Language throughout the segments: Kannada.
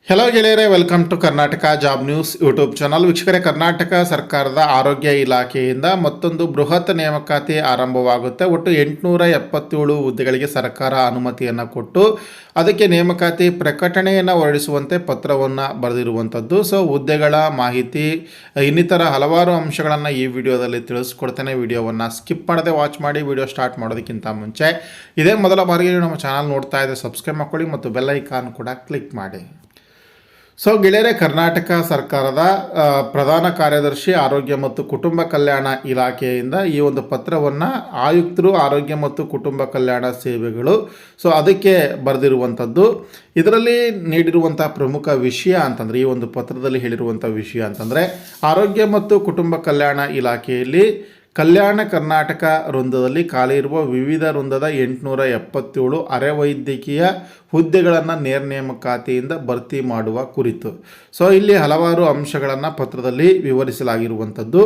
ಹೆಲೋ ಗೆಳೆಯರೇ, welcome to Karnataka job news YouTube channel. ವೀಕ್ಷಕರೇ, ಕರ್ನಾಟಕ ಸರ್ಕಾರದ ಆರೋಗ್ಯ ಇಲಾಖೆಯಿಂದ ಮತ್ತೊಂದು ಬೃಹತ್ ನೇಮಕಾತಿ ಆರಂಭವಾಗುತ್ತೆ. ಒಟ್ಟು 877 ಹುದ್ದೆಗಳಿಗೆ ಸರ್ಕಾರ ಅನುಮತಿಯನ್ನು ಕೊಟ್ಟು ಅದಕ್ಕೆ ನೇಮಕಾತಿ ಪ್ರಕಟಣೆಯನ್ನು ಹೊರಡಿಸುವಂತೆ ಪತ್ರವನ್ನು ಬರೆದಿರುವಂಥದ್ದು. ಸೊ ಹುದ್ದೆಗಳ ಮಾಹಿತಿ ಇನ್ನಿತರ ಹಲವಾರು ಅಂಶಗಳನ್ನು ಈ ವಿಡಿಯೋದಲ್ಲಿ ತಿಳಿಸ್ಕೊಡ್ತೇನೆ. ವಿಡಿಯೋವನ್ನು ಸ್ಕಿಪ್ ಮಾಡದೆ ವಾಚ್ ಮಾಡಿ. ವಿಡಿಯೋ ಸ್ಟಾರ್ಟ್ ಮಾಡೋದಕ್ಕಿಂತ ಮುಂಚೆ ಇದೇ ಮೊದಲ ಬಾರಿಗೆ ನಮ್ಮ ಚಾನಲ್ ನೋಡ್ತಾ ಇದ್ದರೆ ಸಬ್ಸ್ಕ್ರೈಬ್ ಮಾಡ್ಕೊಳ್ಳಿ ಮತ್ತು ಬೆಲ್ ಐಕಾನ್ ಕೂಡ ಕ್ಲಿಕ್ ಮಾಡಿ. ಸೊ ಗೆಳೆಯರೇ, ಕರ್ನಾಟಕ ಸರ್ಕಾರದ ಪ್ರಧಾನ ಕಾರ್ಯದರ್ಶಿ ಆರೋಗ್ಯ ಮತ್ತು ಕುಟುಂಬ ಕಲ್ಯಾಣ ಇಲಾಖೆಯಿಂದ ಈ ಒಂದು ಪತ್ರವನ್ನು ಆಯುಕ್ತರು ಆರೋಗ್ಯ ಮತ್ತು ಕುಟುಂಬ ಕಲ್ಯಾಣ ಸೇವೆಗಳು ಅದಕ್ಕೆ ಬರೆದಿರುವಂಥದ್ದು. ಇದರಲ್ಲಿ ನೀಡಿರುವಂಥ ಪ್ರಮುಖ ವಿಷಯ ಅಂತಂದರೆ, ಈ ಒಂದು ಪತ್ರದಲ್ಲಿ ಹೇಳಿರುವಂಥ ವಿಷಯ ಅಂತಂದರೆ, ಆರೋಗ್ಯ ಮತ್ತು ಕುಟುಂಬ ಕಲ್ಯಾಣ ಇಲಾಖೆಯಲ್ಲಿ ಕಲ್ಯಾಣ ಕರ್ನಾಟಕ ವೃಂದದಲ್ಲಿ ಖಾಲಿ ಇರುವ ವಿವಿಧ ವೃಂದದ 877 ಅರೆ ವೈದ್ಯಕೀಯ ಹುದ್ದೆಗಳನ್ನು ನೇಮಕಾತಿಯಿಂದ ಭರ್ತಿ ಮಾಡುವ ಕುರಿತು. ಸೊ ಇಲ್ಲಿ ಹಲವಾರು ಅಂಶಗಳನ್ನು ಪತ್ರದಲ್ಲಿ ವಿವರಿಸಲಾಗಿರುವಂಥದ್ದು.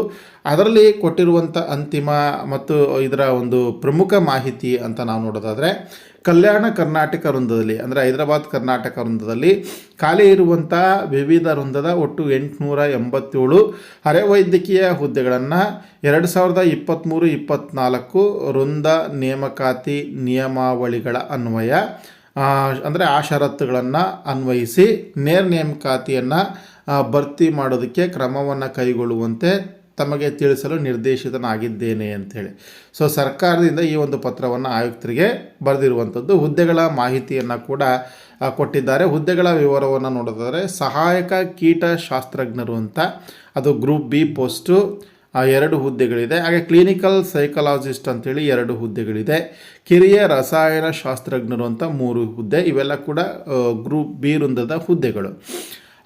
ಅದರಲ್ಲಿ ಕೊಟ್ಟಿರುವಂಥ ಅಂತಿಮ ಮತ್ತು ಇದರ ಒಂದು ಪ್ರಮುಖ ಮಾಹಿತಿ ಅಂತ ನಾವು ನೋಡೋದಾದರೆ, ಕಲ್ಯಾಣ ಕರ್ನಾಟಕ ವೃಂದದಲ್ಲಿ ಅಂದರೆ ಹೈದರಾಬಾದ್ ಕರ್ನಾಟಕ ವೃಂದದಲ್ಲಿ ಖಾಲಿ ಇರುವಂಥ ವಿವಿಧ ವೃಂದದ ಒಟ್ಟು 887 ಅರೆ ವೈದ್ಯಕೀಯ ಹುದ್ದೆಗಳನ್ನು 2023-24 ವೃಂದ ನೇಮಕಾತಿ ನಿಯಮಾವಳಿಗಳ ಅನ್ವಯ ಅಂದರೆ ಆ ಷರತ್ತುಗಳನ್ನು ಅನ್ವಯಿಸಿ ನೇಮಕಾತಿಯನ್ನು ಭರ್ತಿ ಮಾಡೋದಕ್ಕೆ ಕ್ರಮವನ್ನು ಕೈಗೊಳ್ಳುವಂತೆ ತಮಗೆ ತಿಳಿಸಲು ನಿರ್ದೇಶಿತನಾಗಿದ್ದೇನೆ ಅಂಥೇಳಿ. ಸೊ ಸರ್ಕಾರದಿಂದ ಈ ಒಂದು ಪತ್ರವನ್ನು ಆಯುಕ್ತರಿಗೆ ಬರೆದಿರುವಂಥದ್ದು. ಹುದ್ದೆಗಳ ಮಾಹಿತಿಯನ್ನು ಕೂಡ ಕೊಟ್ಟಿದ್ದಾರೆ. ಹುದ್ದೆಗಳ ವಿವರವನ್ನು ನೋಡೋದಾದರೆ, ಸಹಾಯಕ ಕೀಟಶಾಸ್ತ್ರಜ್ಞರು ಅಂತ ಅದು ಗ್ರೂಪ್ ಬಿ ಪೋಸ್ಟು 2 ಹುದ್ದೆಗಳಿದೆ. ಹಾಗೆ ಕ್ಲಿನಿಕಲ್ ಸೈಕಾಲಜಿಸ್ಟ್ ಅಂತೇಳಿ 2 ಹುದ್ದೆಗಳಿದೆ. ಕಿರಿಯ ರಸಾಯನ ಶಾಸ್ತ್ರಜ್ಞರು ಅಂತ 3 ಹುದ್ದೆ. ಇವೆಲ್ಲ ಕೂಡ ಗ್ರೂಪ್ ಬಿ ವೃಂದದ ಹುದ್ದೆಗಳು.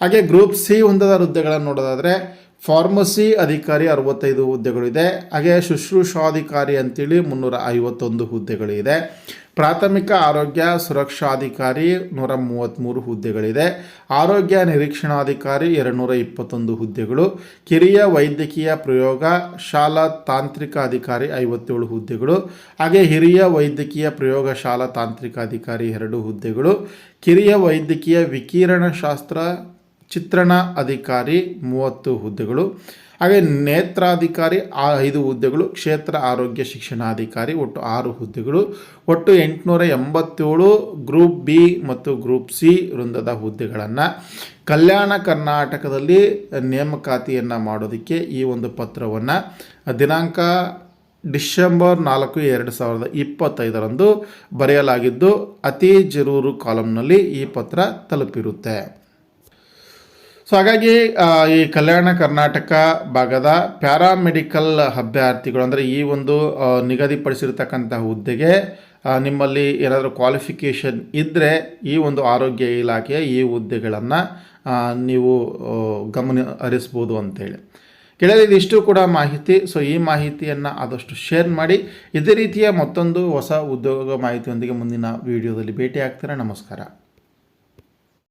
ಹಾಗೆ ಗ್ರೂಪ್ ಸಿ ವೃಂದದ ಹುದ್ದೆಗಳನ್ನು ನೋಡೋದಾದರೆ, ಫಾರ್ಮಸಿ ಅಧಿಕಾರಿ 65 ಹುದ್ದೆಗಳಿದೆ. ಹಾಗೆ ಶುಶ್ರೂಷಾಧಿಕಾರಿ ಅಂತೇಳಿ 351 ಹುದ್ದೆಗಳಿದೆ. ಪ್ರಾಥಮಿಕ ಆರೋಗ್ಯ ಸುರಕ್ಷಾಧಿಕಾರಿ 133 ಹುದ್ದೆಗಳಿದೆ. ಆರೋಗ್ಯ ನಿರೀಕ್ಷಣಾಧಿಕಾರಿ 221 ಹುದ್ದೆಗಳು. ಕಿರಿಯ ವೈದ್ಯಕೀಯ ಪ್ರಯೋಗ ಶಾಲಾ ತಾಂತ್ರಿಕ ಅಧಿಕಾರಿ 57 ಹುದ್ದೆಗಳು. ಹಾಗೆ ಹಿರಿಯ ವೈದ್ಯಕೀಯ ಪ್ರಯೋಗಶಾಲಾ ತಾಂತ್ರಿಕ ಅಧಿಕಾರಿ 2 ಹುದ್ದೆಗಳು. ಕಿರಿಯ ವೈದ್ಯಕೀಯ ವಿಕಿರಣಶಾಸ್ತ್ರ ಚಿತ್ರಣ ಅಧಿಕಾರಿ 30 ಹುದ್ದೆಗಳು. ಹಾಗೆ ನೇತ್ರಾಧಿಕಾರಿ 5 ಹುದ್ದೆಗಳು. ಕ್ಷೇತ್ರ ಆರೋಗ್ಯ ಶಿಕ್ಷಣಾಧಿಕಾರಿ ಒಟ್ಟು 6 ಹುದ್ದೆಗಳು. ಒಟ್ಟು 887 ಗ್ರೂಪ್ ಬಿ ಮತ್ತು ಗ್ರೂಪ್ ಸಿ ವೃಂದದ ಹುದ್ದೆಗಳನ್ನು ಕಲ್ಯಾಣ ಕರ್ನಾಟಕದಲ್ಲಿ ನೇಮಕಾತಿಯನ್ನು ಮಾಡೋದಕ್ಕೆ ಈ ಒಂದು ಪತ್ರವನ್ನು ದಿನಾಂಕ ಡಿಸೆಂಬರ್ 4, 2025 ಬರೆಯಲಾಗಿದ್ದು, ಅತಿ ಜರೂರು ಕಾಲಮ್ನಲ್ಲಿ ಈ ಪತ್ರ ತಲುಪಿರುತ್ತೆ. ಸೊ ಹಾಗಾಗಿ ಈ ಕಲ್ಯಾಣ ಕರ್ನಾಟಕ ಭಾಗದ ಪ್ಯಾರಾಮೆಡಿಕಲ್ ಅಭ್ಯರ್ಥಿಗಳು ಅಂದರೆ ಈ ಒಂದು ನಿಗದಿಪಡಿಸಿರ್ತಕ್ಕಂಥ ಹುದ್ದೆಗೆ ನಿಮ್ಮಲ್ಲಿ ಏನಾದರೂ ಕ್ವಾಲಿಫಿಕೇಷನ್ ಇದ್ದರೆ ಈ ಒಂದು ಆರೋಗ್ಯ ಇಲಾಖೆಯ ಈ ಹುದ್ದೆಗಳನ್ನು ನೀವು ಗಮನ ಹರಿಸ್ಬೋದು ಅಂತೇಳಿ. ಕೆಳಗೆ ಇದಿಷ್ಟು ಕೂಡ ಮಾಹಿತಿ. ಸೊ ಈ ಮಾಹಿತಿಯನ್ನು ಆದಷ್ಟು ಶೇರ್ ಮಾಡಿ. ಇದೇ ರೀತಿಯ ಮತ್ತೊಂದು ಹೊಸ ಉದ್ಯೋಗ ಮಾಹಿತಿಯೊಂದಿಗೆ ಮುಂದಿನ ವಿಡಿಯೋದಲ್ಲಿ ಭೇಟಿ ಆಗ್ತೀರಾ. ನಮಸ್ಕಾರ.